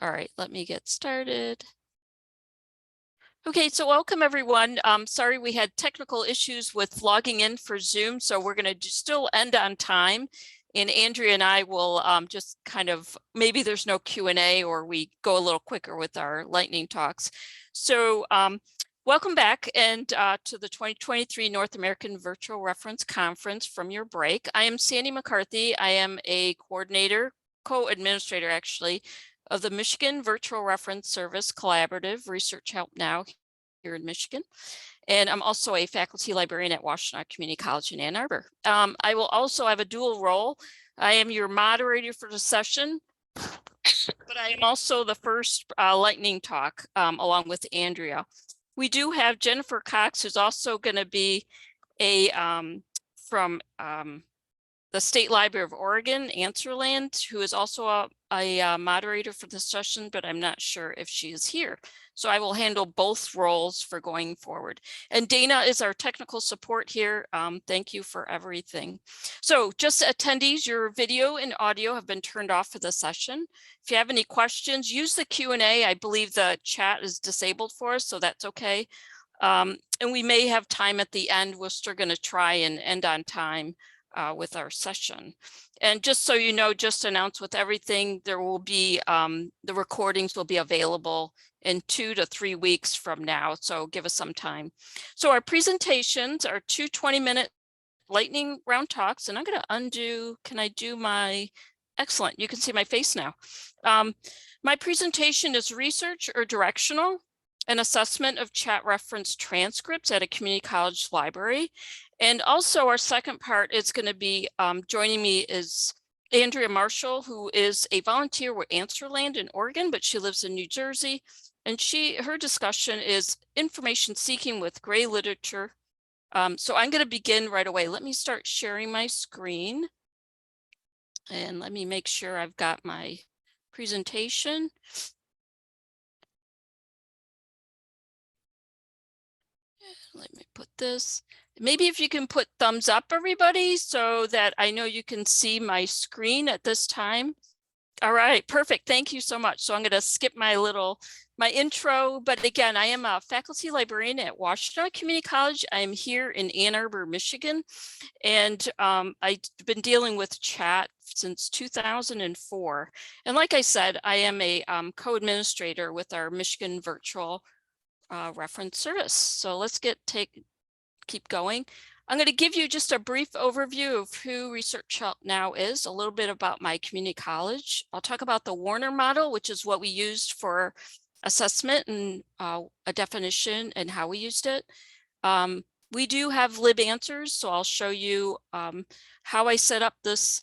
All right, let me get started. Okay, so welcome everyone. Sorry we had technical issues with logging in for Zoom, so we're going to still end on time. And Andrea and I will just kind of, maybe there's no Q&A or we go a little quicker with our lightning talks. So welcome back and to the 2023 North American Virtual Reference Conference from your break. I am Sandy McCarthy. I am a coordinator, co-administrator actually, of the Michigan Virtual Reference Service Collaborative Research Help Now here in Michigan. And I'm also a faculty librarian at Washtenaw Community College in Ann Arbor. I will also have a dual role. I am your moderator for the session, but I am also the first lightning talk along with Andrea. We do have Jennifer Cox, who's also going to be a from the State Library of Oregon, Answerland, who is also a moderator for the session, but I'm not sure if she is here. So I will handle both roles for going forward. And Dana is our technical support here. Thank you for everything. So just attendees, your video and audio have been turned off for the session. If you have any questions, use the Q&A. I believe the chat is disabled for us, so that's okay. And we may have time at the end. We're still going to try and end on time with our session. And just so you know, just announce with everything, there will be, the recordings will be available in 2 to 3 weeks from now. So give us some time. So our presentations are 2 20-minute lightning round talks. And I'm going to undo, can I do my, excellent, you can see my face now. My presentation is research or directional, an assessment of chat reference transcripts at a community college library. And also our second part is going to be joining me is Andrea Marshall, who is a volunteer with Answerland in Oregon, but she lives in New Jersey. And her discussion is information seeking with gray literature. So I'm going to begin right away. Let me start sharing my screen. And let me make sure I've got my presentation. Let me put this. Maybe if you can put thumbs up, everybody, so that I know you can see my screen at this time. All right, perfect. Thank you so much. So I'm going to skip my intro. But again, I am a faculty librarian at Washtenaw Community College. I am here in Ann Arbor, Michigan. And I've been dealing with chat since 2004. And like I said, I am a co-administrator with our Michigan Virtual Reference Service. So let's keep going. I'm going to give you just a brief overview of who Research Help Now is, a little bit about my community college. I'll talk about the Warner model, which is what we used for assessment and a definition and how we used it. We do have LibAnswers, so I'll show you how I set up this,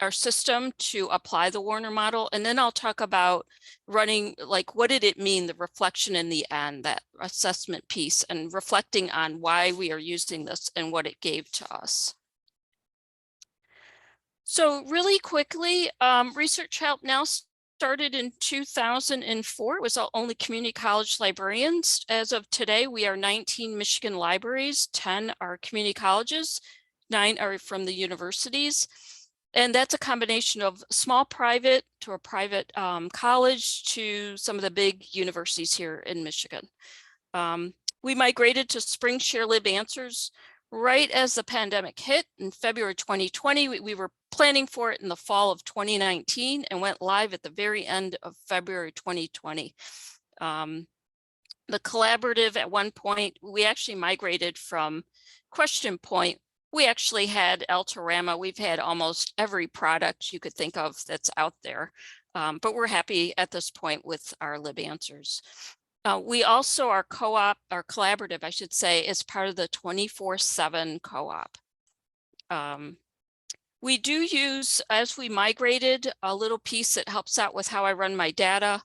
our system to apply the Warner model. And then I'll talk about running, like, what did it mean, the reflection in the end, that assessment piece, and reflecting on why we are using this and what it gave to us. So really quickly, Research Help Now started in 2004. It was only community college librarians. As of today, we are 19 Michigan libraries, 10 are community colleges, 9 are from the universities. And that's a combination of small private to a private college to some of the big universities here in Michigan. We migrated to SpringShare LibAnswers right as the pandemic hit in February 2020. We were planning for it in the fall of 2019 and went live at the very end of February 2020. The collaborative at one point, we actually migrated from Question Point. We actually had Altarama. We've had almost every product you could think of that's out there, but we're happy at this point with our LibAnswers. We also, our collaborative, I should say, is part of the 24/7 co-op. We do use, as we migrated, a little piece that helps out with how I run my data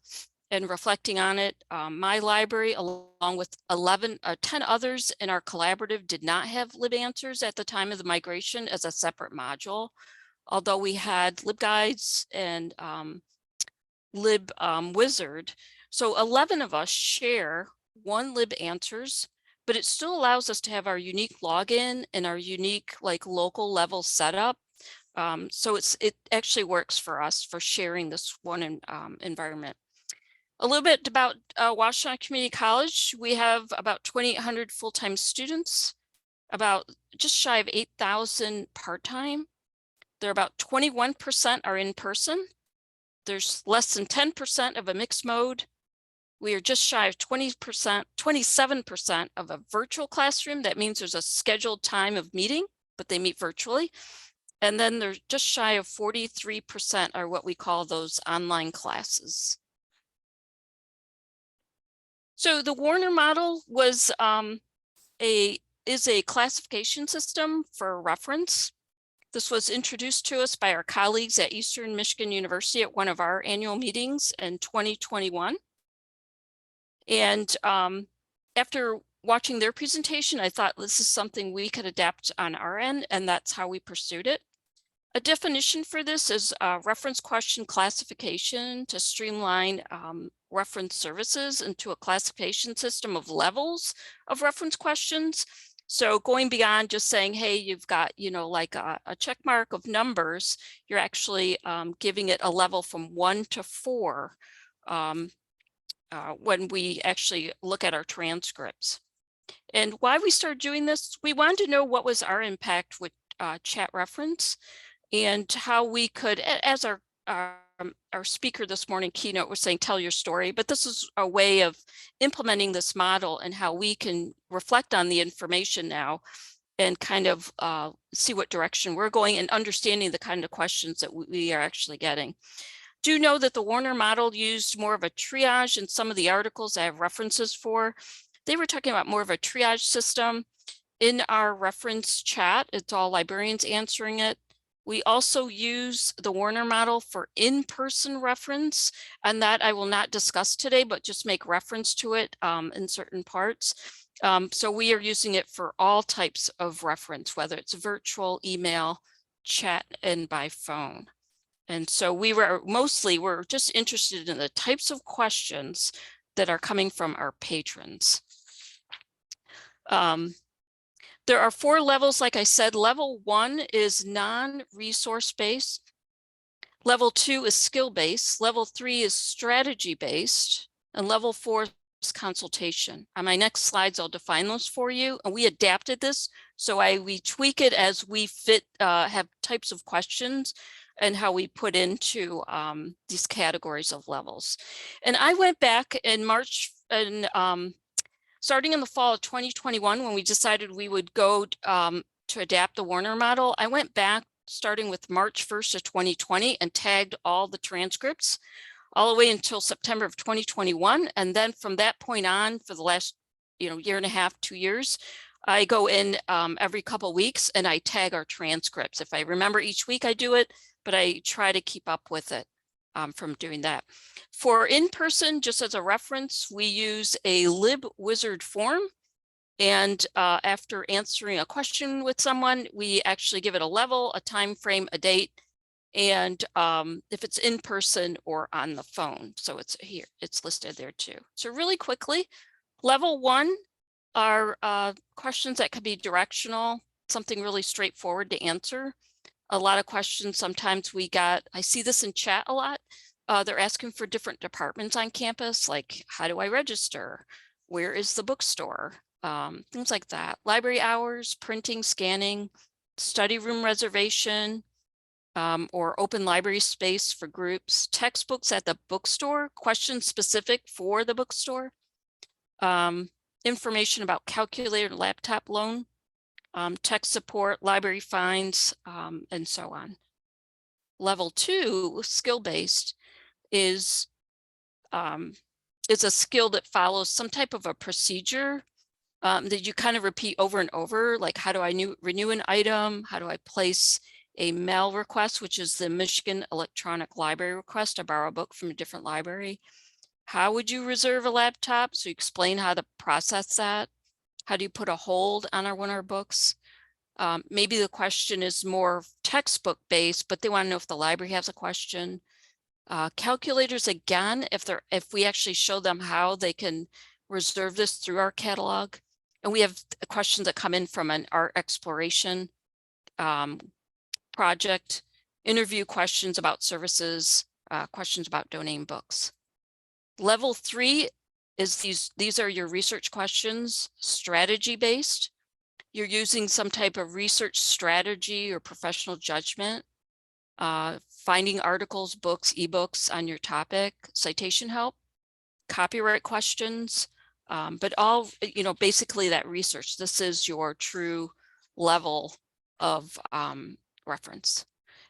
and reflecting on it. My library, along with 10 others in our collaborative, did not have LibAnswers at the time of the migration as a separate module, although we had LibGuides and LibWizard. So 11 of us share one LibAnswers, but it still allows us to have our unique login and our unique, like, local level setup. So it actually works for us for sharing this one environment. A little bit about Washtenaw Community College. We have about 2,800 full-time students, about just shy of 8,000 part-time. There are about 21% are in person. There's less than 10% of a mixed mode. We are just shy of 20%, 27% of a virtual classroom. That means there's a scheduled time of meeting, but they meet virtually. And then they're just shy of 43% are what we call those online classes. So the Warner model was is a classification system for reference. This was introduced to us by our colleagues at Eastern Michigan University at one of our annual meetings in 2021. And after watching their presentation, I thought this is something we could adapt on our end, and that's how we pursued it. A definition for this is reference question classification to streamline reference services into a classification system of levels of reference questions. So going beyond just saying, hey, you've got, like a check mark of numbers, you're actually giving it a level from 1 to 4 when we actually look at our transcripts. And why we started doing this, we wanted to know what was our impact with chat reference and how we could, as our speaker this morning keynote was saying, tell your story, but this is a way of implementing this model and how we can reflect on the information now and kind of see what direction we're going and understanding the kind of questions that we are actually getting. Do know that the Warner model used more of a triage in some of the articles I have references for. They were talking about more of a triage system. In our reference chat, it's all librarians answering it. We also use the Warner model for in-person reference, and that I will not discuss today, but just make reference to it in certain parts. So we are using it for all types of reference, whether it's virtual, email, chat, and by phone. And so we're just interested in the types of questions that are coming from our patrons. There are 4 levels, like I said. Level 1 is non-resource based. Level 2 is skill based. Level 3 is strategy based. And level 4 is consultation. On my next slides, I'll define those for you. And we adapted this, so we tweak it as we fit, have types of questions and how we put into these categories of levels. And I went back in March and starting in the fall of 2021, when we decided we would go to adapt the Warner model, I went back starting with March 1st of 2020 and tagged all the transcripts all the way until September of 2021. And then from that point on, for the last year and a half, 2 years, I go in every couple of weeks and I tag our transcripts. If I remember each week, I do it, but I try to keep up with it from doing that. For in-person, just as a reference, we use a LibWizard form. And after answering a question with someone, we actually give it a level, a time frame, a date, and if it's in person or on the phone. So it's here, it's listed there too. So really quickly, level 1 are questions that could be directional, something really straightforward to answer. A lot of questions sometimes I see this in chat a lot. They're asking for different departments on campus, like how do I register? Where is the bookstore? Things like that. Library hours, printing, scanning, study room reservation, or open library space for groups, textbooks at the bookstore, questions specific for the bookstore, information about calculator, laptop loan, tech support, library fines, and so on. Level 2, skill-based, is a skill that follows some type of a procedure that you kind of repeat over and over, like how do I renew an item? How do I place a mail request, which is the Michigan Electronic Library request to borrow a book from a different library? How would you reserve a laptop? So you explain how to process that. How do you put a hold on one of our books? Maybe the question is more textbook based, but they want to know if the library has a question. Calculators, again, if we actually show them how they can reserve this through our catalog. And we have questions that come in from an art exploration project. interview questions about services, questions about donating books. Level 3 is these are your research questions, strategy based. You're using some type of research strategy or professional judgment, finding articles, books, ebooks on your topic, citation help, copyright questions, but all, basically that research. This is your true level of reference.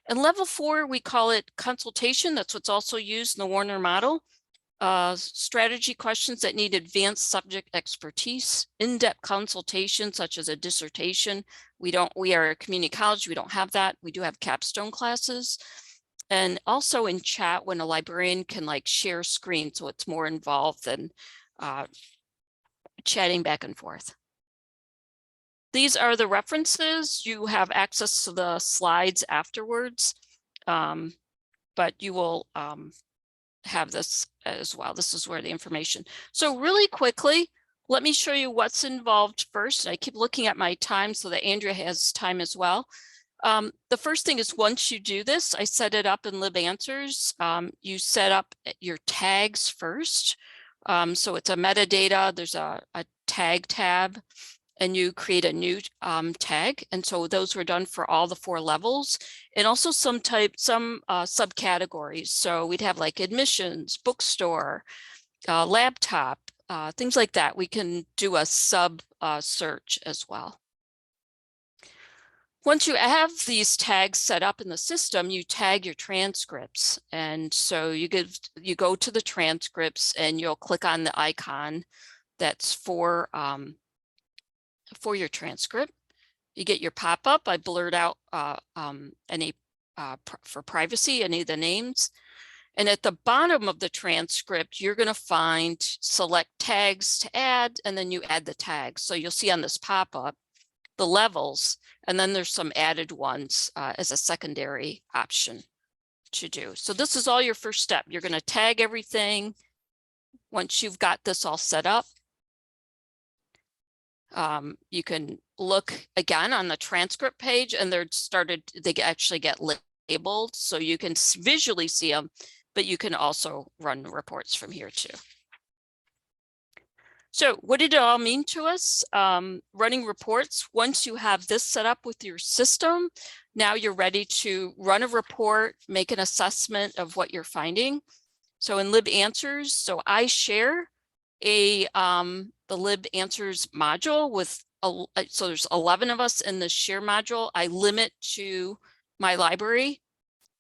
And level 4, we call it consultation. That's what's also used in the Warner model. Strategy questions that need advanced subject expertise, in-depth consultation, such as a dissertation. We are a community college, we don't have that. We do have capstone classes. And also in chat, when a librarian can share screen, so it's more involved than chatting back and forth. These are the references. You have access to the slides afterwards, but you will have this as well. This is where the information. So really quickly, let me show you what's involved first. I keep looking at my time so that Andrea has time as well. The first thing is, once you do this, I set it up in LibAnswers. You set up your tags first. So it's a metadata, there's a tag tab, and you create a new tag. And so those were done for all the 4 levels, and also some subcategories. So we'd have admissions, bookstore, laptop, things like that. We can do a sub search as well. Once you have these tags set up in the system, you tag your transcripts. And so you go to the transcripts and you'll click on the icon that's for your transcript. You get your pop-up. I blurred out any for privacy, any of the names. And at the bottom of the transcript, you're going to find select tags to add, and then you add the tags. So you'll see on this pop-up the levels, and then there's some added ones as a secondary option to do. So this is all your first step. You're going to tag everything. Once you've got this all set up, you can look again on the transcript page, and they actually get labeled, so you can visually see them, but you can also run reports from here too. So what did it all mean to us? Running reports, once you have this set up with your system, now you're ready to run a report, make an assessment of what you're finding. So in LibAnswers, so I share the LibAnswers module with, so there's 11 of us in the share module. I limit to my library.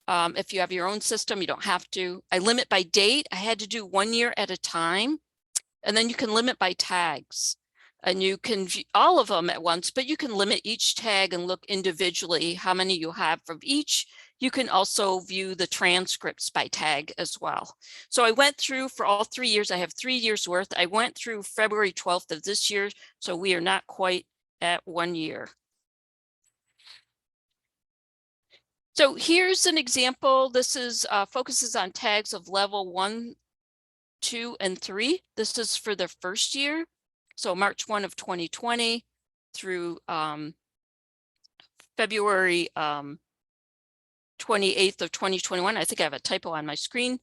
If you have your own system, you don't have to. I limit by date. I had to do 1 year at a time. And then you can limit by tags, and you can view all of them at once, but you can limit each tag and look individually how many you have from each. You can also view the transcripts by tag as well. So I went through for all 3 years. I have 3 years worth. I went through February 12th of this year, so we are not quite at 1 year. So here's an example. This is focuses on tags of level 1, 2, and 3. This is for the first year. So March 1 of 2020 through February 28th of 2021. I think I have a typo on my screen.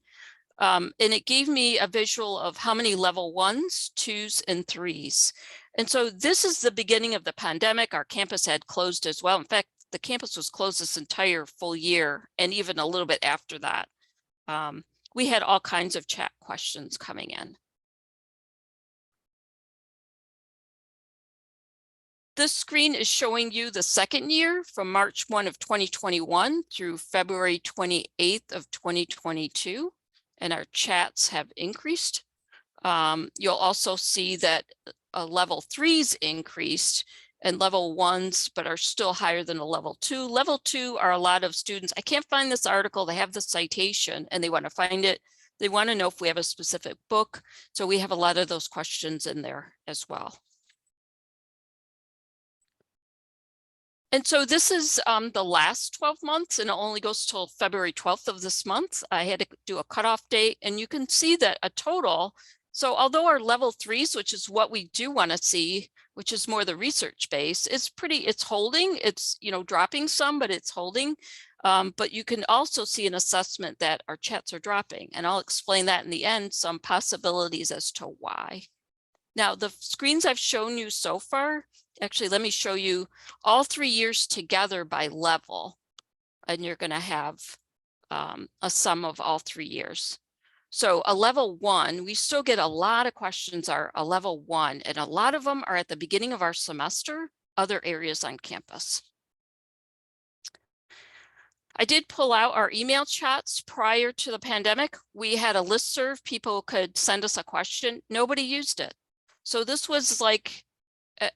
And it gave me a visual of how many level 1s, 2s, and 3s. And so this is the beginning of the pandemic. Our campus had closed as well. In fact, the campus was closed this entire full year, and even a little bit after that. We had all kinds of chat questions coming in. This screen is showing you the second year from March 1 of 2021 through February 28th of 2022, and our chats have increased. You'll also see that level 3s increased and level 1s, but are still higher than a level 2. Level 2 are a lot of students. I can't find this article. They have the citation and they want to find it. They want to know if we have a specific book. So we have a lot of those questions in there as well. And so this is the last 12 months, and it only goes till February 12th of this month. I had to do a cutoff date, and you can see that a total. So although our level 3s, which is what we do want to see, which is more the research base, it's holding. It's, dropping some, but it's holding. But you can also see an assessment that our chats are dropping, and I'll explain that in the end, some possibilities as to why. Now, the screens I've shown you so far, actually, let me show you all 3 years together by level, and you're going to have a sum of all 3 years. So a level 1, we still get a lot of questions are a level 1, and a lot of them are at the beginning of our semester, other areas on campus. I did pull out our email chats prior to the pandemic. We had a listserv, people could send us a question. Nobody used it. So this was like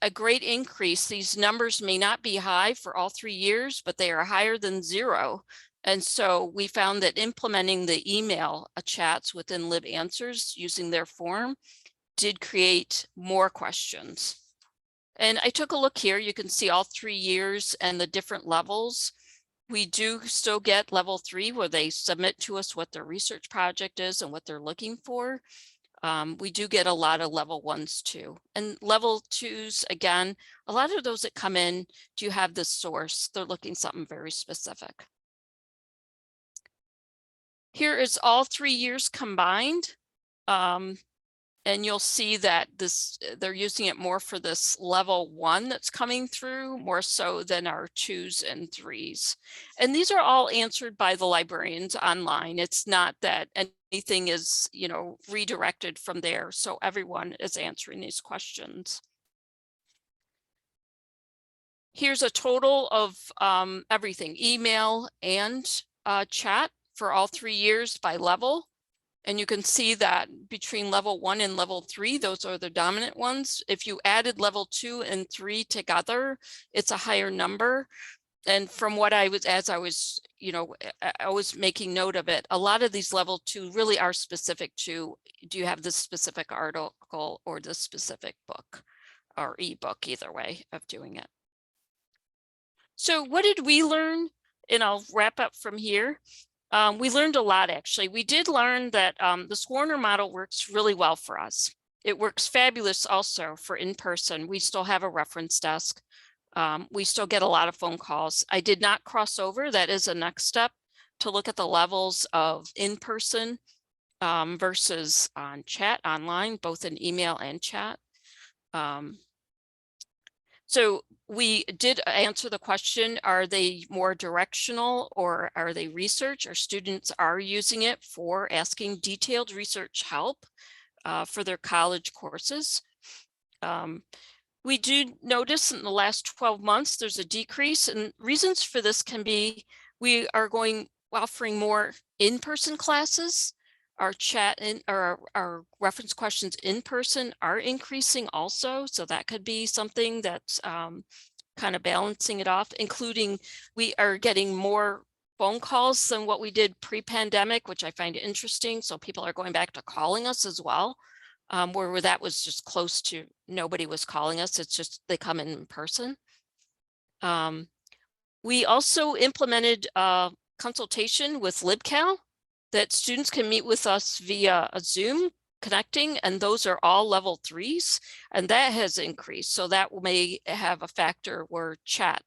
a great increase. These numbers may not be high for all 3 years, but they are higher than 0. And so we found that implementing the email chats within LibAnswers using their form did create more questions. And I took a look here. You can see all 3 years and the different levels. We do still get level 3 where they submit to us what their research project is and what they're looking for. We do get a lot of level 1s too. And level 2s, again, a lot of those that come in, do you have this source? They're looking something very specific. Here is all 3 years combined. And you'll see that they're using it more for this level 1 that's coming through, more so than our 2s and 3s. And these are all answered by the librarians online. It's not that anything is, you know, redirected from there. So everyone is answering these questions. Here's a total of everything, email and chat for all 3 years by level. And you can see that between level 1 and level 3, those are the dominant ones. If you added level 2 and 3 together, it's a higher number. And from what I was, you know, I was making note of it. A lot of these level 2 really are specific to, do you have this specific article or this specific book or ebook, either way of doing it. So what did we learn? And I'll wrap up from here. We learned a lot, actually. We did learn that the Swarner model works really well for us. It works fabulous also for in-person. We still have a reference desk. We still get a lot of phone calls. I did not cross over. That is a next step to look at the levels of in-person versus on chat online, both in email and chat. So we did answer the question, are they more directional or are they research? Our students are using it for asking detailed research help for their college courses. We do notice in the last 12 months, there's a decrease, and reasons for this can be, we are offering more in-person classes. Our chat or our reference questions in person are increasing also. So that could be something that's kind of balancing it off, including we are getting more phone calls than what we did pre-pandemic, which I find interesting. So people are going back to calling us as well, where that was just close to nobody was calling us. It's just they come in person. We also implemented consultation with LibCal, that students can meet with us via a Zoom connecting, and those are all level 3s, and that has increased. So that may have a factor where chat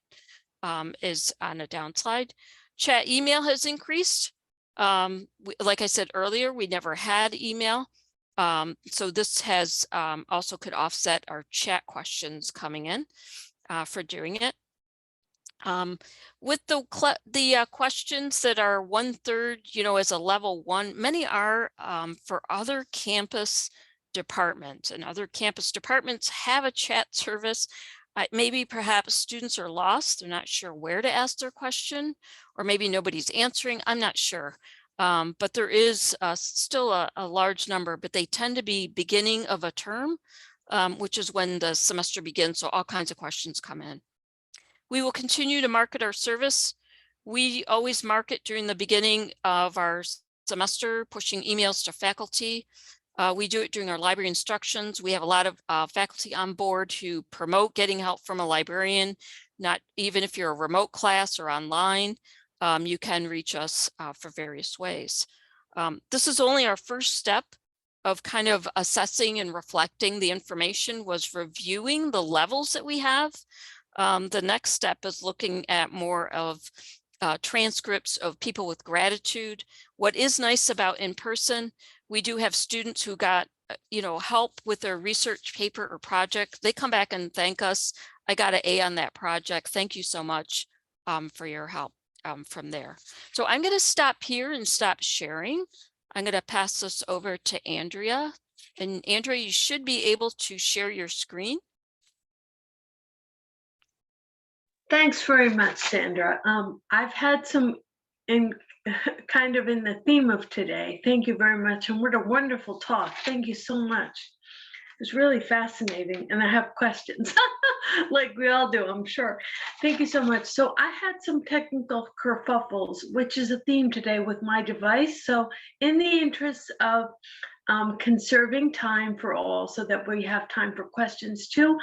is on a downside. Chat email has increased. Like I said earlier, we never had email. So this has also could offset our chat questions coming in for doing it. With the questions that are 1/3, you know, as a level 1, many are for other campus departments, and other campus departments have a chat service. Maybe perhaps students are lost, they're not sure where to ask their question, or maybe nobody's answering, I'm not sure. But there is still a large number, but they tend to be beginning of a term, which is when the semester begins, so all kinds of questions come in. We will continue to market our service. We always market during the beginning of our semester, pushing emails to faculty. We do it during our library instructions. We have a lot of faculty on board who promote getting help from a librarian. Not even if you're a remote class or online, you can reach us for various ways. This is only our first step of kind of assessing and reflecting the information, was reviewing the levels that we have. The next step is looking at more of transcripts of people with gratitude. What is nice about in person, we do have students who got help with their research paper or project. They come back and thank us. I got an A on that project. Thank you so much for your help from there. So I'm going to stop here and stop sharing. I'm going to pass this over to Andrea. And Andrea, you should be able to share your screen. Thanks very much, Sandra. I've had some kind of in the theme of today. Thank you very much. And what a wonderful talk. Thank you so much. It's really fascinating. And I have questions like we all do, I'm sure. Thank you so much. So I had some technical kerfuffles, which is a theme today with my device. So in the interest of conserving time for all so that we have time for questions too,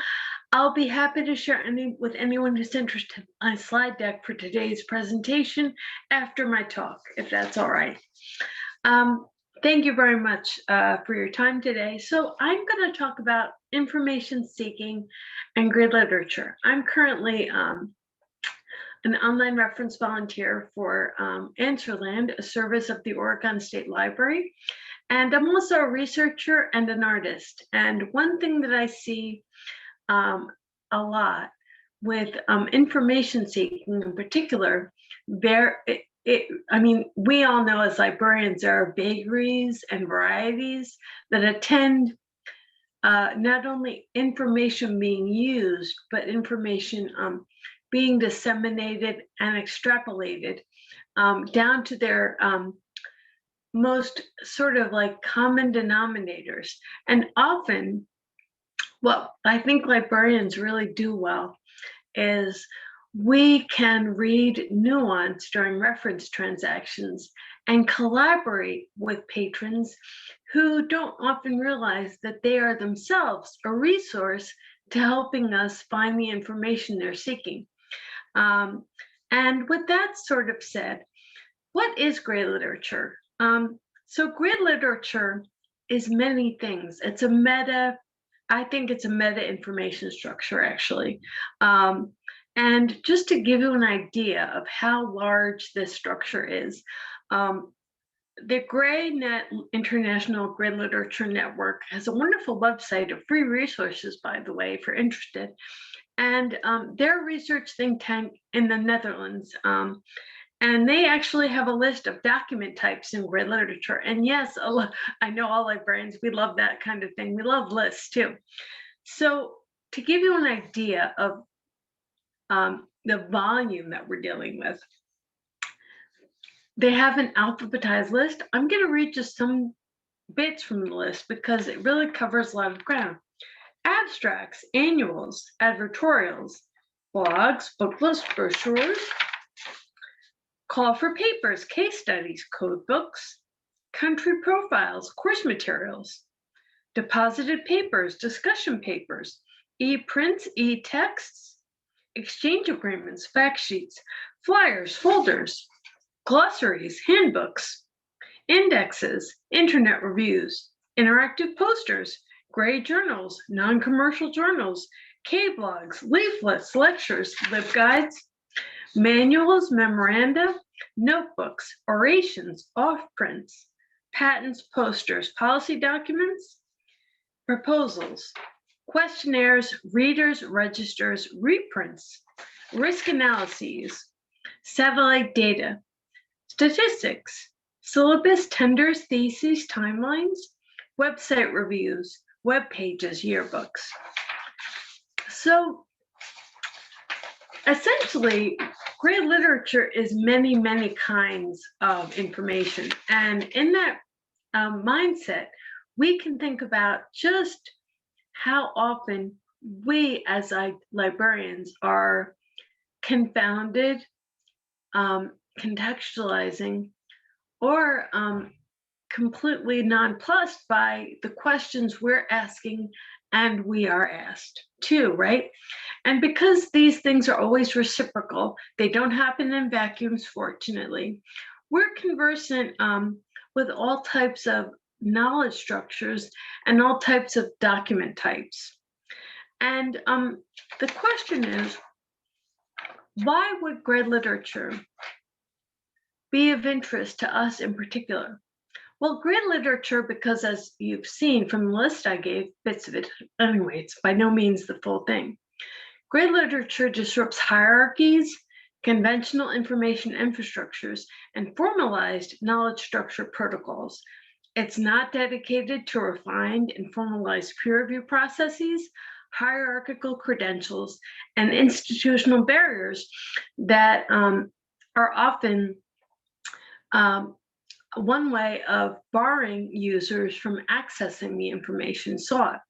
I'll be happy to share with anyone who's interested in my slide deck for today's presentation after my talk, if that's all right. Thank you very much for your time today. So I'm going to talk about information seeking and grid literature. I'm currently an online reference volunteer for Answerland, a service of the Oregon State Library. And I'm also a researcher and an artist. And one thing that I see a lot with information seeking in particular, I mean, we all know as librarians, there are vagaries and varieties that attend not only information being used, but information being disseminated and extrapolated down to their most sort of like common denominators. And often, what I think librarians really do well is we can read nuance during reference transactions and collaborate with patrons who don't often realize that they are themselves a resource to helping us find the information they're seeking. And with that sort of said, what is grid literature? So grid literature is many things. It's a meta, I think it's a meta information structure actually. And just to give you an idea of how large this structure is, the GrayNet International Grid Literature Network has a wonderful website of free resources, by the way, if you're interested. And they're a research think tank in the Netherlands. And they actually have a list of document types in grid literature. And yes, I know all librarians, we love that kind of thing. We love lists too. So to give you an idea of the volume that we're dealing with, they have an alphabetized list. I'm going to read just some bits from the list because it really covers a lot of ground. Abstracts, annuals, advertorials, blogs, book lists, brochures, call for papers, case studies, code books, country profiles, course materials, deposited papers, discussion papers, e-prints, e-texts, exchange agreements, fact sheets, flyers, folders, glossaries, handbooks, indexes, internet reviews, interactive posters, gray journals, non-commercial journals, K-blogs, leaflets, lectures, LibGuides, manuals, memoranda, notebooks, orations, off-prints, patents, posters, policy documents, proposals, questionnaires, readers, registers, reprints, risk analyses, satellite data, statistics, syllabus, tenders, theses, timelines, website reviews, web pages, yearbooks. So essentially, grid literature is many, many kinds of information. And in that mindset, we can think about just how often we as librarians are confounded, contextualizing, or completely nonplussed by the questions we're asking and we are asked too, right? And because these things are always reciprocal, they don't happen in vacuums, fortunately, we're conversant with all types of knowledge structures and all types of document types. And the question is, why would grid literature be of interest to us in particular? Well, grade literature, because as you've seen from the list I gave, bits of it anyway, it's by no means the full thing. Grade literature disrupts hierarchies, conventional information infrastructures, and formalized knowledge structure protocols. It's not dedicated to refined and formalized peer review processes, hierarchical credentials, and institutional barriers that are often one way of barring users from accessing the information sought.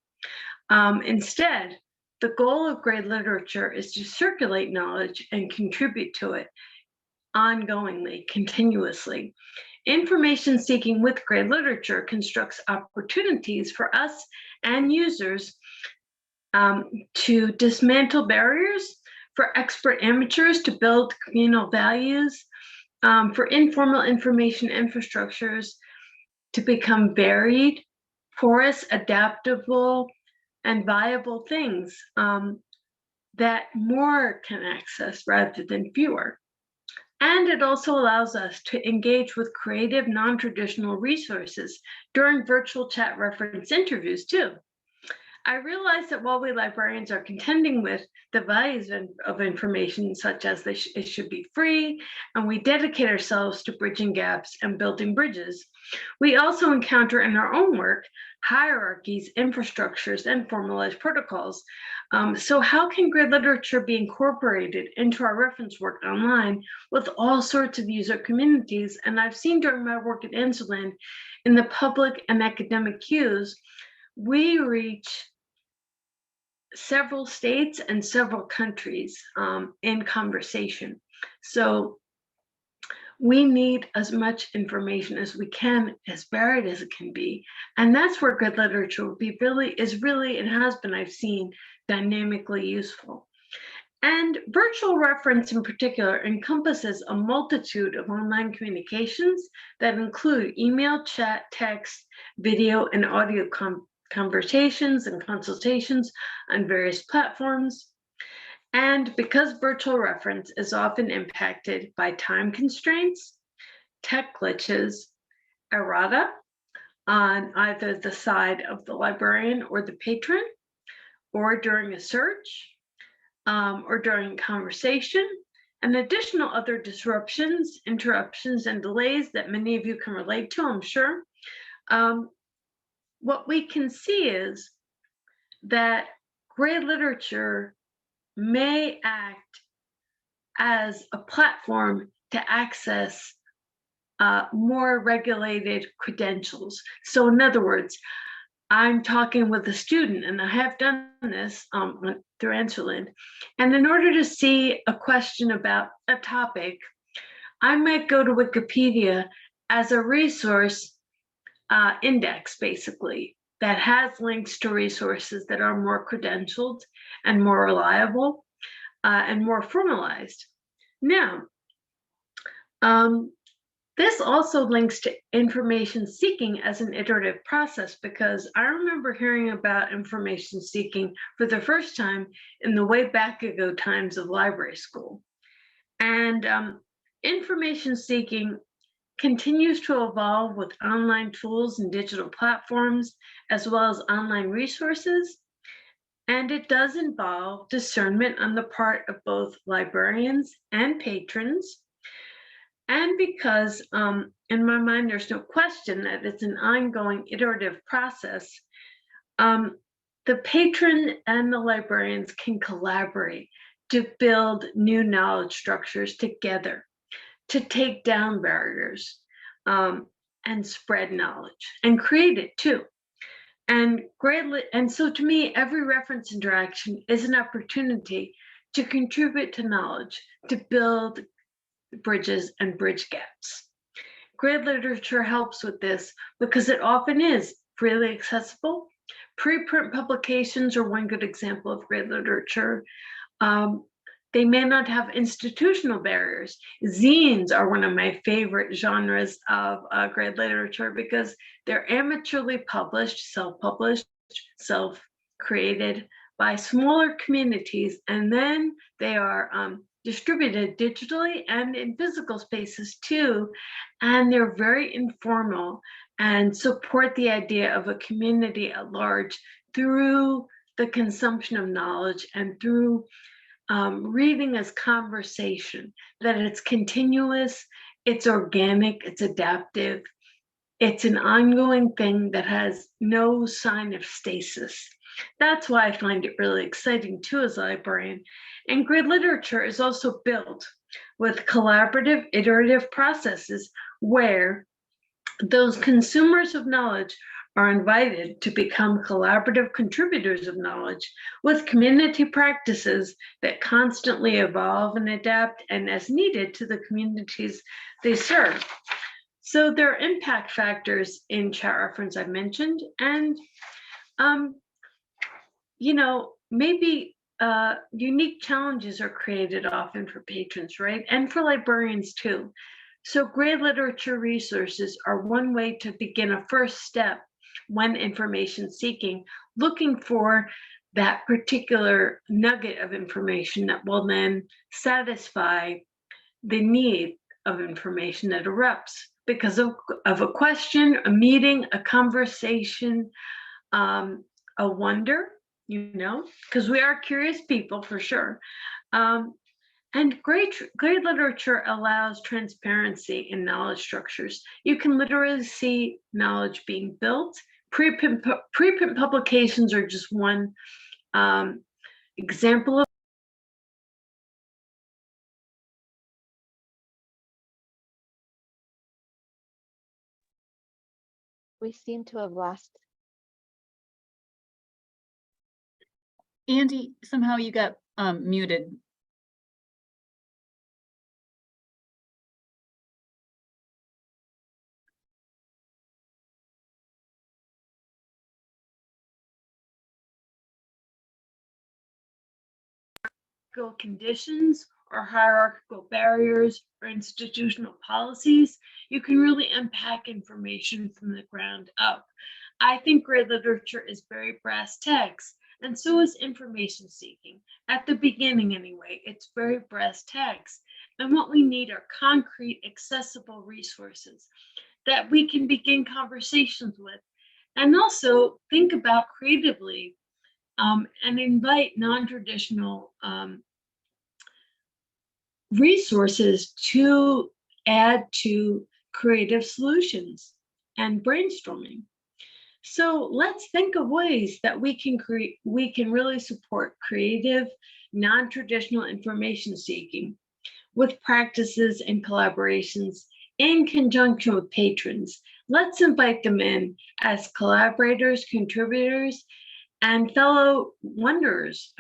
Instead, the goal of grade literature is to circulate knowledge and contribute to it ongoingly, continuously. Information seeking with grade literature constructs opportunities for us and users to dismantle barriers, for expert amateurs to build communal values, for informal information infrastructures to become varied, porous, adaptable, and viable things that more can access rather than fewer. And it also allows us to engage with creative, non-traditional resources during virtual chat reference interviews too. I realize that while we librarians are contending with the values of information, such as it should be free, and we dedicate ourselves to bridging gaps and building bridges, we also encounter in our own work hierarchies, infrastructures, and formalized protocols. So how can grade literature be incorporated into our reference work online with all sorts of user communities? And I've seen during my work at Answerland, in the public and academic queues, we reach several states and several countries in conversation. So we need as much information as we can, as varied as it can be. And that's where good literature will be is really, and has been, I've seen, dynamically useful. And virtual reference in particular encompasses a multitude of online communications that include email, chat, text, video, and audio conversations and consultations on various platforms. And because virtual reference is often impacted by time constraints, tech glitches, errata on either the side of the librarian or the patron, or during a search, or during conversation, and additional other disruptions, interruptions, and delays that many of you can relate to, I'm sure, what we can see is that grade literature may act as a platform to access more regulated credentials. So in other words, I'm talking with a student, and I have done this through Answerland, and in order to see a question about a topic, I might go to Wikipedia as a resource index, basically, that has links to resources that are more credentialed and more reliable and more formalized. Now, this also links to information seeking as an iterative process, because I remember hearing about information seeking for the first time in the way back ago times of library school. And information seeking continues to evolve with online tools and digital platforms, as well as online resources. And it does involve discernment on the part of both librarians and patrons. And because in my mind, there's no question that it's an ongoing iterative process, the patron and the librarians can collaborate to build new knowledge structures together, to take down barriers and spread knowledge and create it too. And so to me, every reference interaction is an opportunity to contribute to knowledge, to build bridges and bridge gaps. Grade literature helps with this because it often is freely accessible. Preprint publications are one good example of grade literature. They may not have institutional barriers. Zines are one of my favorite genres of grade literature because they're amateurly published, self-published, self-created by smaller communities, and then they are distributed digitally and in physical spaces too. And they're very informal and support the idea of a community at large through the consumption of knowledge and through reading as conversation, that it's continuous, it's organic, it's adaptive, it's an ongoing thing that has no sign of stasis. That's why I find it really exciting too as a librarian. And grid literature is also built with collaborative, iterative processes where those consumers of knowledge are invited to become collaborative contributors of knowledge with community practices that constantly evolve and adapt and as needed to the communities they serve. So there are impact factors in chat reference I mentioned, and maybe unique challenges are created often for patrons, right? And for librarians too. So grid literature resources are one way to begin a first step when information seeking, looking for that particular nugget of information that will then satisfy the need of information that erupts because of a question, a meeting, a conversation, a wonder, because we are curious people for sure. And great literature allows transparency in knowledge structures. You can literally see knowledge being built. Preprint publications are just one example of. We seem to have lost. Andy, somehow you got muted. Conditions or hierarchical barriers or institutional policies, you can really unpack information from the ground up. I think grid literature is very brass tacks, and so is information seeking. At the beginning anyway, it's very brass tacks. And what we need are concrete, accessible resources that we can begin conversations with, and also think about creatively and invite non-traditional resources to add to creative solutions and brainstorming. So let's think of ways that we can really support creative, non-traditional information seeking with practices and collaborations in conjunction with patrons. Let's invite them in as collaborators, contributors, and fellow wonderers.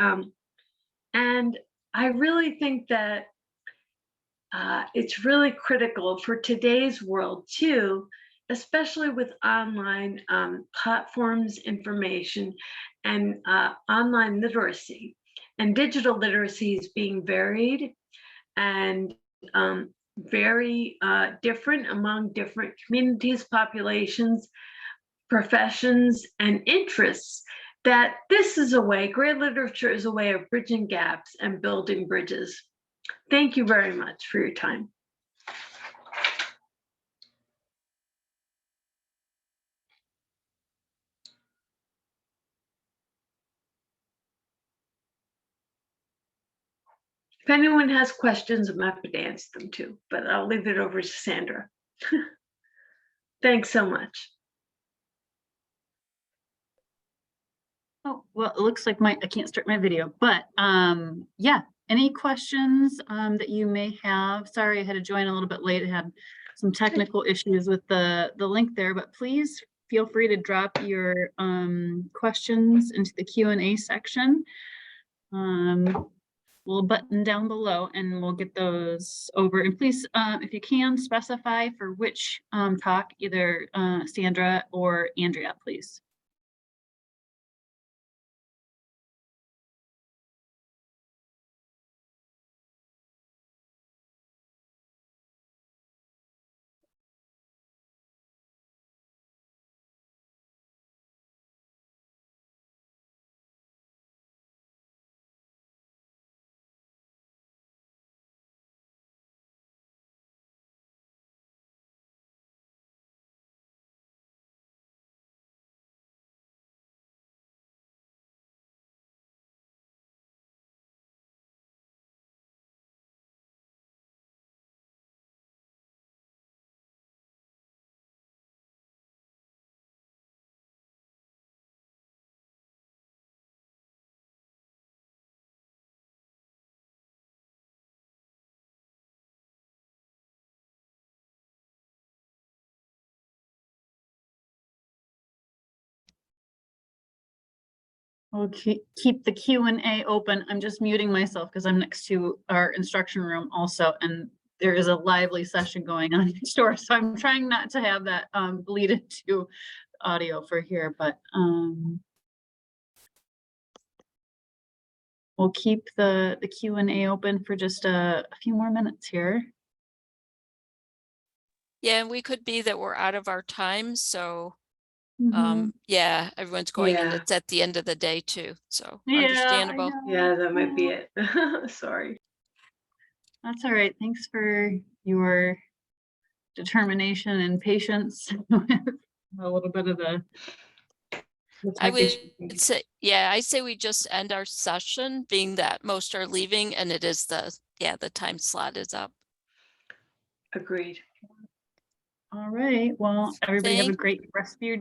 And I really think that it's really critical for today's world too, especially with online platforms, information, and online literacy. And digital literacy is being varied and very different among different communities, populations, professions, and interests, that this is a way, grid literature is a way of bridging gaps and building bridges. Thank you very much for your time. If anyone has questions, I'm happy to answer them too, but I'll leave it over to Sandra. Thanks so much. Oh, well, it looks like I can't start my video, but yeah, any questions that you may have? Sorry, I had to join a little bit late. I had some technical issues with the link there, but please feel free to drop your questions into the Q&A section. Little button down below and we'll get those over. And please, if you can, specify for which talk, either Sandra or Andrea, please. We'll keep the Q&A open. I'm just muting myself because I'm next to our instruction room also, and there is a lively session going on next door. So I'm trying not to have that bleed into audio for here, but we'll keep the Q&A open for just a few more minutes here. Yeah, and we could be that we're out of our time, so Mhm. yeah, everyone's going and Yeah. it's at the end of the day too, so Yeah, I understandable. know. Yeah, that might be it. Sorry. That's all right. Thanks for your determination and patience with a little bit of the I tech would issue. say, yeah, I say we just end our session, being that most are leaving and it is the time slot is up. Agreed. All right. Well, everybody have a Thank great rest of your